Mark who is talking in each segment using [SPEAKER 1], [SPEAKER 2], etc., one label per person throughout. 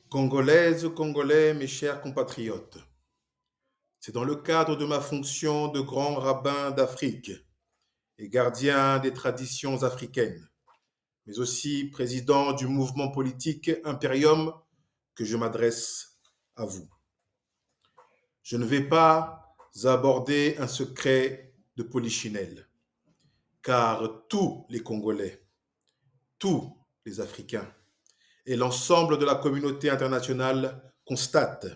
[SPEAKER 1] Congolaises, Congolais, mes chers compatriotes, c'est dans le cadre de ma fonction de grand rabbin d'Afrique et gardien des traditions africaines, mais aussi président du mouvement politique Imperium, que je m'adresse à vous. Je ne vais pas aborder un secret de polichinelle, car tous les Congolais, tous les Africains et l'ensemble de la communauté internationale constatent,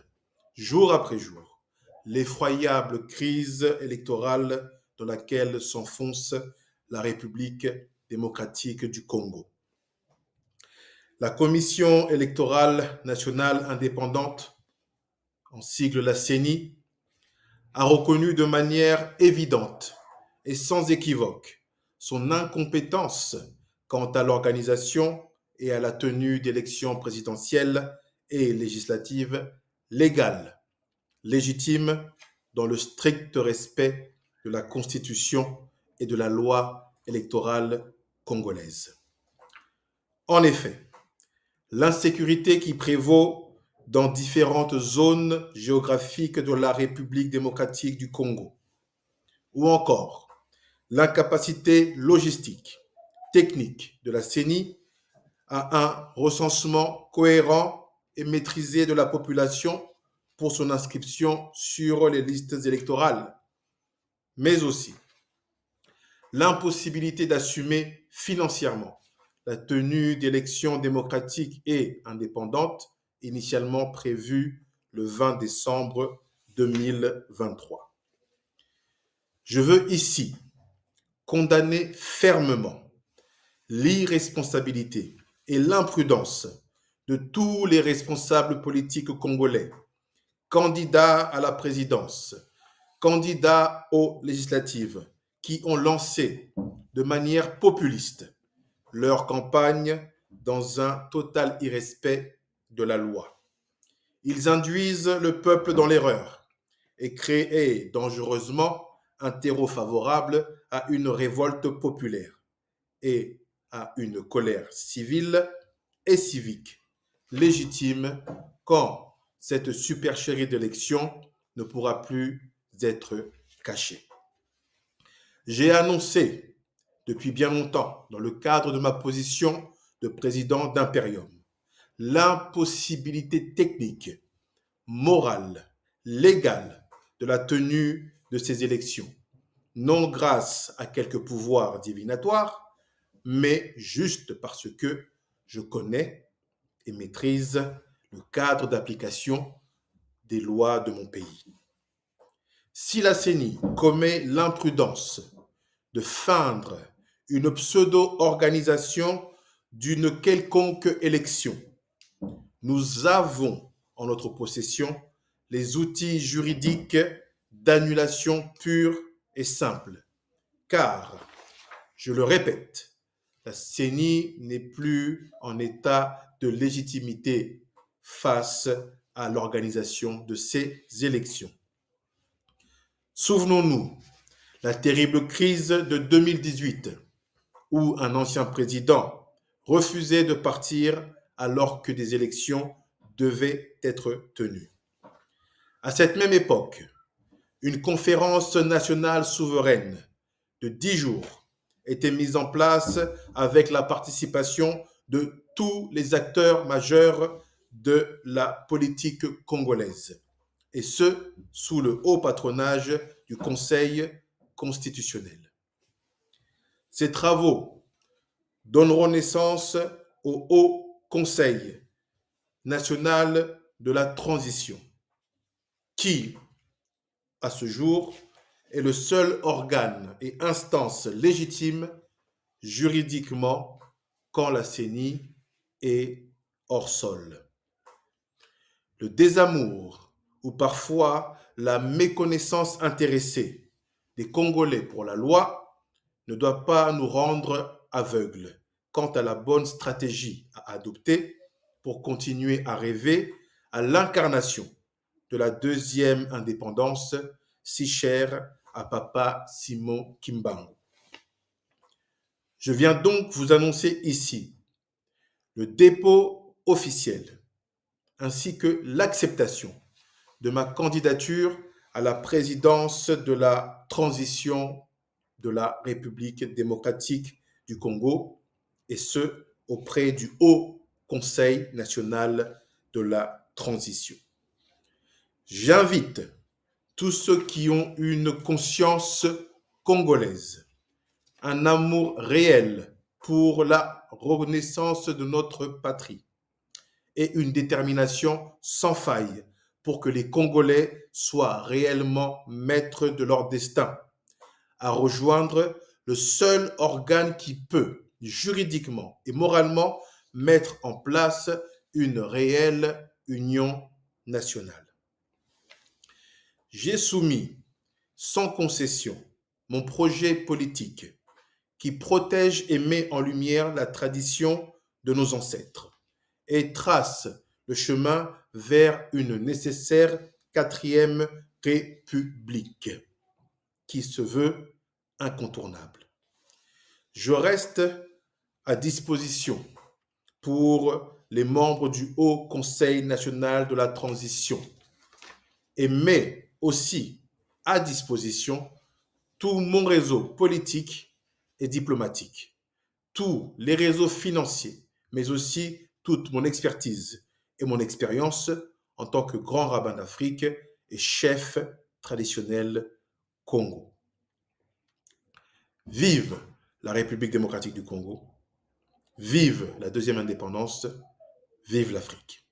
[SPEAKER 1] jour après jour, l'effroyable crise électorale dans laquelle s'enfonce la République démocratique du Congo. La Commission électorale nationale indépendante, en sigle la CENI, a reconnu de manière évidente et sans équivoque son incompétence quant à l'organisation et à la tenue d'élections présidentielles et législatives légales, légitimes dans le strict respect de la Constitution et de la loi électorale congolaise. En effet, l'insécurité qui prévaut dans différentes zones géographiques de la République démocratique du Congo, ou encore l'incapacité logistique, technique de la CENI à un recensement cohérent et maîtrisé de la population pour son inscription sur les listes électorales, mais aussi l'impossibilité d'assumer financièrement la tenue d'élections démocratiques et indépendantes initialement prévues le 20 décembre 2023. Je veux ici condamner fermement l'irresponsabilité et l'imprudence de tous les responsables politiques congolais, candidats à la présidence, candidats aux législatives, qui ont lancé de manière populiste leur campagne dans un total irrespect de la loi. Ils induisent le peuple dans l'erreur et créent dangereusement un terreau favorable à une révolte populaire et à une colère civile et civique légitime quand cette supercherie d'élection ne pourra plus être cachée. J'ai annoncé depuis bien longtemps, dans le cadre de ma position de président d'Imperium, l'impossibilité technique, morale, légale de la tenue de ces élections, non grâce à quelques pouvoirs divinatoires, mais juste parce que je connais et maîtrise le cadre d'application des lois de mon pays. Si la CENI commet l'imprudence de feindre une pseudo-organisation d'une quelconque élection, nous avons en notre possession les outils juridiques d'annulation pure et simple. Car, je le répète, la CENI n'est plus en état de légitimité face à l'organisation de ces élections. Souvenons-nous, la terrible crise de 2018, où un ancien président refusait de partir alors que des élections devaient être tenues. À cette même époque, une conférence nationale souveraine de 10 jours était mise en place avec la participation de tous les acteurs majeurs de la politique congolaise, et ce, sous le haut patronage du Conseil constitutionnel. Ces travaux donneront naissance au Haut Conseil national de la transition, qui, à ce jour, est le seul organe et instance légitime juridiquement quand la CENI est hors sol. Le désamour ou parfois la méconnaissance intéressée des Congolais pour la loi ne doit pas nous rendre aveugles quant à la bonne stratégie à adopter pour continuer à rêver à l'incarnation de la deuxième indépendance si chère à Papa Simon Kimbangu. Je viens donc vous annoncer ici le dépôt officiel, ainsi que l'acceptation de ma candidature à la présidence de la transition de la République démocratique du Congo, et ce, auprès du Haut Conseil national de la transition. J'invite tous ceux qui ont une conscience congolaise, un amour réel pour la renaissance de notre patrie et une détermination sans faille pour que les Congolais soient réellement maîtres de leur destin, à rejoindre le seul organe qui peut, juridiquement et moralement, mettre en place une réelle union nationale. J'ai soumis sans concession mon projet politique qui protège et met en lumière la tradition de nos ancêtres et trace le chemin vers une nécessaire quatrième république qui se veut incontournable. Je reste à disposition pour les membres du Haut Conseil national de la transition et mets aussi à disposition tout mon réseau politique et diplomatique, tous les réseaux financiers, mais aussi toute mon expertise et mon expérience en tant que grand rabbin d'Afrique et chef traditionnel Congo. Vive la République démocratique du Congo, vive la deuxième indépendance, vive l'Afrique.